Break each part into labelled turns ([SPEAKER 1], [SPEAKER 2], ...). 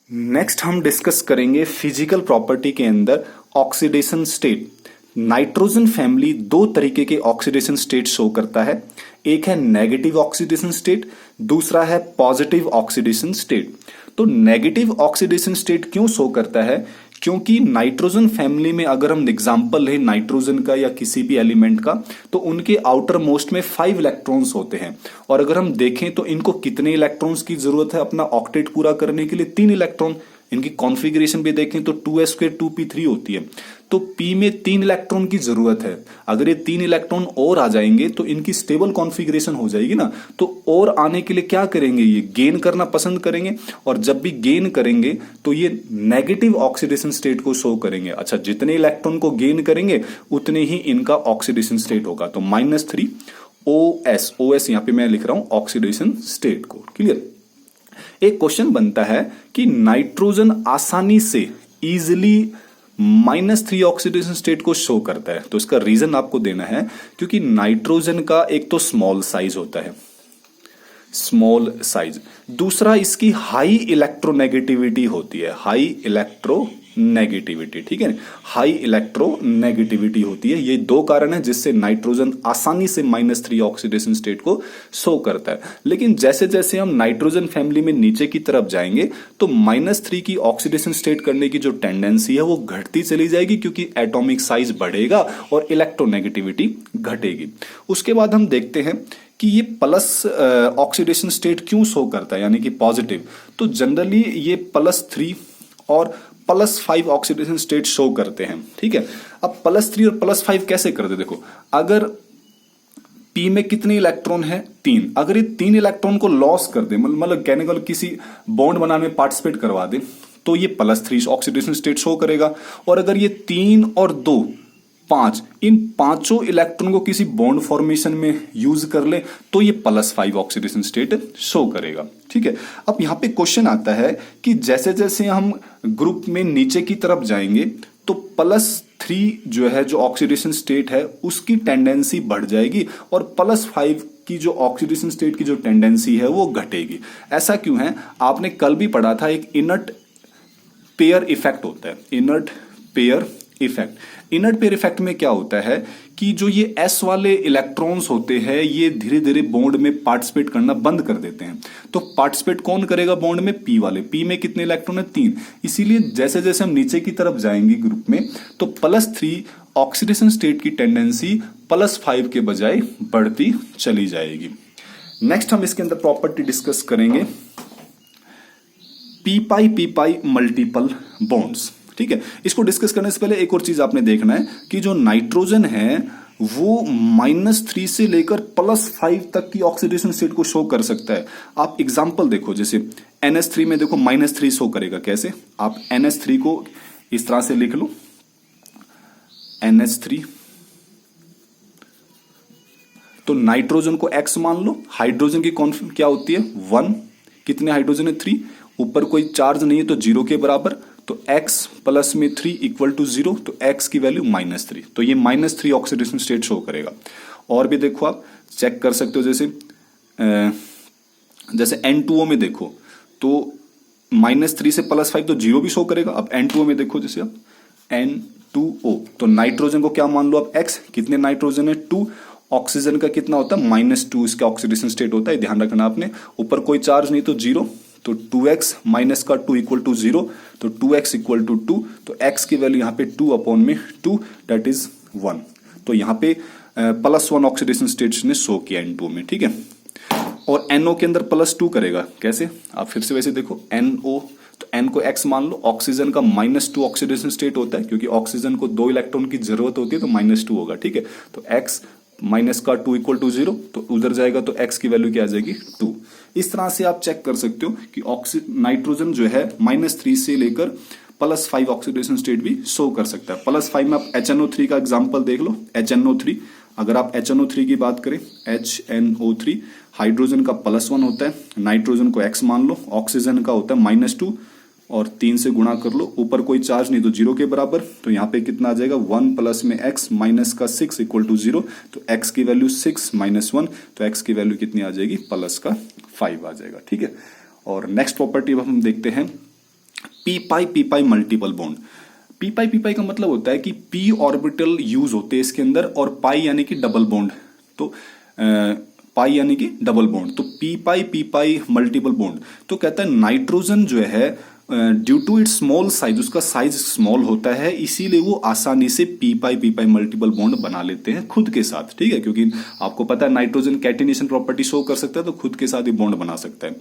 [SPEAKER 1] Next हम discuss करेंगे physical property के अंदर ऑक्सीडेशन स्टेट। नाइट्रोजन फैमिली दो तरीके के ऑक्सीडेशन स्टेट शो करता है। एक है नेगेटिव ऑक्सीडेशन स्टेट, दूसरा है पॉजिटिव ऑक्सीडेशन स्टेट। तो नेगेटिव ऑक्सीडेशन स्टेट क्यों शो करता है? क्योंकि नाइट्रोजन फैमिली में अगर हम एग्जांपल लें नाइट्रोजन का या किसी भी एलिमेंट का, तो उनके आउटर मोस्ट में 5 इलेक्ट्रॉन्स होते हैं। और अगर हम देखें तो इनको कितने इलेक्ट्रॉन्स की जरूरत है अपना ऑक्टेट पूरा करने के लिए? 3 इलेक्ट्रॉन। इनकी कॉन्फ़िगरेशन भी देखें तो 2s2 2p3 होती है। तो p में 3 इलेक्ट्रॉन की जरूरत है। अगर ये 3 इलेक्ट्रॉन और आ जाएंगे तो इनकी स्टेबल कॉन्फ़िगरेशन हो जाएगी ना। तो और आने के लिए क्या करेंगे? ये गेन करना पसंद करेंगे, और जब भी गेन करेंगे तो ये नेगेटिव ऑक्सीडेशन स्टेट को शो करेंगे। अच्छा, जितने इलेक्ट्रॉन को गेन करेंगे उतने ही इनका ऑक्सीडेशन स्टेट होगा। तो -3 OS यहां पे मैं लिख रहा हूं ऑक्सीडेशन स्टेट को। क्लियर? एक क्वेश्चन बनता है कि नाइट्रोजन आसानी से इजिली -3 ऑक्सीडेशन स्टेट को शो करता है। तो इसका रीजन आपको देना है क्योंकि नाइट्रोजन का एक तो स्मॉल साइज होता है, स्मॉल साइज। दूसरा, इसकी हाई इलेक्ट्रोनेगेटिविटी होती है, हाई इलेक्ट्रोनेगेटिविटी। ठीक है, हाई इलेक्ट्रोनेगेटिविटी होती है। ये दो कारण है जिससे नाइट्रोजन आसानी से -3 ऑक्सीडेशन स्टेट को शो करता है। लेकिन जैसे जैसे हम नाइट्रोजन फैमिली में नीचे की तरफ जाएंगे तो -3 की ऑक्सीडेशन स्टेट करने की जो टेंडेंसी है वो घटती चली जाएगी, क्योंकि एटॉमिक साइज बढ़ेगा और इलेक्ट्रोनेगेटिविटी घटेगी। उसके बाद हम देखते हैं कि ये प्लस ऑक्सीडेशन स्टेट क्यों शो करता है, यानी कि पॉजिटिव। तो जनरली ये +3 और +5 ऑक्सीडेशन स्टेट शो करते हैं। ठीक है, अब +3 और +5 कैसे करते? देखो, अगर P में कितने इलेक्ट्रॉन है? 3। अगर ये 3 इलेक्ट्रॉन को लॉस कर दे, मतलब कहने का किसी बॉन्ड बनाने में पार्टिसिपेट करवा दे, तो ये +3 ऑक्सीडेशन स्टेट शो करेगा। और अगर ये 3 और 2 5, इन पांचों इलेक्ट्रॉन को किसी बॉन्ड फॉर्मेशन में यूज कर ले तो ये +5 ऑक्सीडेशन स्टेट शो करेगा। ठीक है, अब यहां पे क्वेश्चन आता है कि जैसे जैसे हम ग्रुप में नीचे की तरफ जाएंगे तो +3 जो है, जो ऑक्सीडेशन स्टेट है, उसकी टेंडेंसी बढ़ जाएगी और +5 की जो ऑक्सीडेशन स्टेट की जो टेंडेंसी है वो घटेगी। ऐसा क्यों है? आपने कल भी पढ़ा था, एक इनर्ट पेयर इफेक्ट होता है, inert pair effect. Inert pair effect में क्या होता है कि जो ये s वाले इलेक्ट्रॉन्स होते हैं ये धीरे धीरे बॉन्ड में पार्टिसिपेट करना बंद कर देते हैं। तो पार्टिसिपेट कौन करेगा बॉन्ड में? p वाले। p में कितने इलेक्ट्रॉन है? 3। इसीलिए जैसे जैसे हम नीचे की तरफ जाएंगे ग्रुप में तो +3 ऑक्सीडेशन स्टेट की टेंडेंसी +5 के बजाय बढ़ती चली जाएगी। नेक्स्ट हम इसके अंदर प्रॉपर्टी डिस्कस करेंगे, p मल्टीपल बॉन्ड्स। ठीक है, इसको डिस्कस करने से पहले एक और चीज आपने देखना है कि जो नाइट्रोजन है वो -3 से लेकर +5 तक की ऑक्सीडेशन स्टेट को शो कर सकता है। आप एग्जांपल देखो, जैसे NH3 में देखो -3 शो करेगा। कैसे? आप NH3 को इस तरह से लिख लो, NH3। तो नाइट्रोजन को X मान लो, हाइड्रोजन की कॉन्फिगरेशन क्या होती है? 1। कितने हाइड्रोजन है? 3। ऊपर कोई चार्ज नहीं है तो 0 के बराबर। तो x प्लस में 3 इक्वल टू 0, तो x की वैल्यू -3। तो ये -3 ऑक्सीडेशन स्टेट शो करेगा। और भी देखो, आप चेक कर सकते हो, जैसे N2O में देखो तो -3 से +5 तो 0 भी शो करेगा। अब N2O में देखो, जैसे आप N2O, तो नाइट्रोजन को क्या मान लो आप? x। कितने नाइट्रोजन है? 2। ऑक्सीजन का कितना होता है? -2 इसका ऑक्सीडेशन स्टेट होता है, ध्यान रखना आपने। ऊपर कोई चार्ज नहीं तो 0, तो 2x माइनस का 2 इक्वल टू 0, तो 2x इक्वल टू 2। तो x की वैल्यू यहाँ पे 2/2 दैट इज 1। तो यहाँ पे +1 ऑक्सीडेशन स्टेट ने शो किया N2 में। ठीक है, और NO के अंदर +2 करेगा। कैसे? आप फिर से वैसे देखो, NO, तो N को x मान लो। ऑक्सीजन का -2 ऑक्सीडेशन स्टेट होता है, क्योंकि ऑक्सीजन को 2 इलेक्ट्रॉन की जरूरत होती है, तो -2 होगा। ठीक है, तो x माइनस का 2 इक्वल टू 0, तो उधर जाएगा तो x की वैल्यू क्या आ जाएगी? 2। इस तरह से आप चेक कर सकते हो कि नाइट्रोजन जो है -3 से लेकर +5 ऑक्सीडेशन स्टेट भी शो कर सकता है। +5 में आप HNO3 का एग्जांपल देख लो। HNO3, अगर आप HNO3 की बात करें, HNO3 हाइड्रोजन का +1 होता है, नाइट्रोजन को x मान लो, ऑक्सीजन का होता है -2 और 3 से गुणा कर लो। ऊपर कोई चार्ज नहीं तो 0 के बराबर। तो यहाँ पे कितना आ जाएगा? 1 प्लस में x माइनस का 6 इक्वल टू 0। तो x की वैल्यू 6 - 1, तो x की वैल्यू कितनी आ जाएगी? +5 आ जाएगा। ठीक है, और नेक्स्ट प्रॉपर्टी अब हम देखते हैं P pi multiple bond. P पाई का मतलब होता है कि पी ऑर्बिटल यूज होते हैं इसके अंदर और पाई यानी कि डबल बॉन्ड। तो पाई यानी कि डबल बॉन्ड, तो पी पाई मल्टीपल बॉन्ड। तो कहता है नाइट्रोजन जो है due to its small size, उसका साइज स्मॉल होता है, इसीलिए वो आसानी से पी पाई मल्टीपल बॉन्ड बना लेते हैं खुद के साथ। ठीक है, क्योंकि आपको पता है नाइट्रोजन कैटिनेशन प्रॉपर्टी शो कर सकता है, तो खुद के साथ ही बॉन्ड बना सकता है,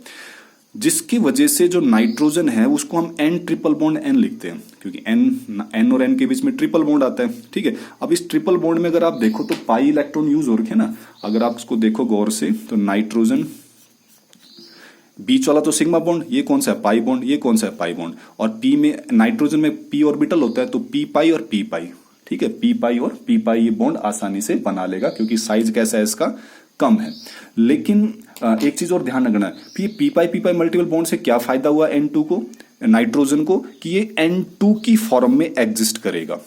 [SPEAKER 1] जिसकी वजह से जो नाइट्रोजन है उसको हम एन ट्रिपल बॉन्ड एन लिखते हैं, क्योंकि एन और एन के बीच में ट्रिपल बॉन्ड आता है। ठीक है, अब इस ट्रिपल बॉन्ड में अगर आप देखो तो पाई इलेक्ट्रॉन यूज हो रखे ना, अगर आप इसको देखो गौर से तो नाइट्रोजन बीच वाला तो सिग्मा बॉन्ड, ये कौन सा है पाई बॉन्ड, ये कौन सा है पाई बॉन्ड, और पी में नाइट्रोजन में पी ऑर्बिटल होता है, तो पी पाई और पी पाई। ठीक है, पी पाई और पी पाई ये बॉन्ड आसानी से बना लेगा, क्योंकि साइज कैसा है इसका, कम है। लेकिन एक चीज और ध्यान रखना है, पी पाई मल्टीपल बॉन्ड से क्या फायदा हुआ N2 को, नाइट्रोजन को, कि ये N2 की फॉर्म में एग्जिस्ट करेगा,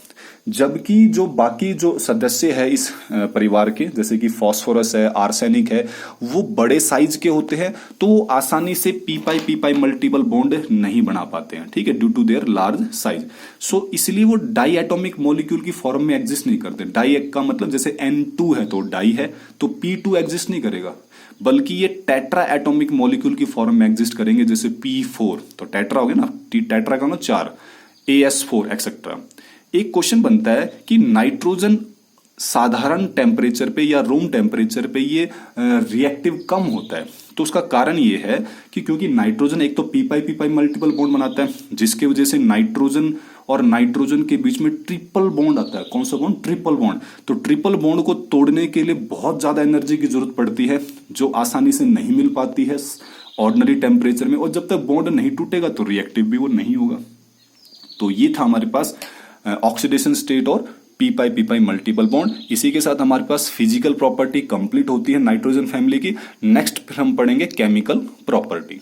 [SPEAKER 1] जबकि जो बाकी जो सदस्य है इस परिवार के, जैसे कि फास्फोरस है, आर्सेनिक है, वो बड़े साइज के होते हैं, तो वो आसानी से पी पाई मल्टीपल बॉन्ड नहीं बना पाते हैं। ठीक है, due to their large size. So इसलिए वो डाई एटॉमिक मॉलिक्यूल की फॉर्म में एग्जिस्ट नहीं करते। डाई का मतलब जैसे N2 है तो डाई है, तो P2 एग्जिस्ट नहीं करेगा, बल्कि ये टेट्रा एटॉमिक मॉलिक्यूल की फॉर्म में एग्जिस्ट करेंगे, जैसे P4, तो टेट्रा हो गया ना, टेट्रा का ना 4, AS4 एक्सेट्रा। एक क्वेश्चन बनता है कि नाइट्रोजन साधारण टेम्परेचर पे या रूम टेम्परेचर पे ये रिएक्टिव कम होता है, तो उसका कारण ये है कि क्योंकि नाइट्रोजन एक तो पी पाई मल्टीपल बॉन्ड बनाता है, जिसकी वजह से नाइट्रोजन और नाइट्रोजन के बीच में ट्रिपल बॉन्ड आता है। कौन सा बॉन्ड, ट्रिपल बॉन्ड। तो ट्रिपल बॉन्ड को तोड़ने के लिए बहुत ज्यादा एनर्जी की जरूरत पड़ती है, जो आसानी से नहीं मिल पाती है ऑर्डिनरी टेम्परेचर में, और जब तक बॉन्ड नहीं टूटेगा तो रिएक्टिव भी वो नहीं होगा। तो ये था हमारे पास ऑक्सीडेशन स्टेट और पी पाई मल्टीपल बॉन्ड। इसी के साथ हमारे पास फिजिकल प्रॉपर्टी कंप्लीट होती है नाइट्रोजन फैमिली की। नेक्स्ट फिर हम पढ़ेंगे केमिकल प्रॉपर्टी।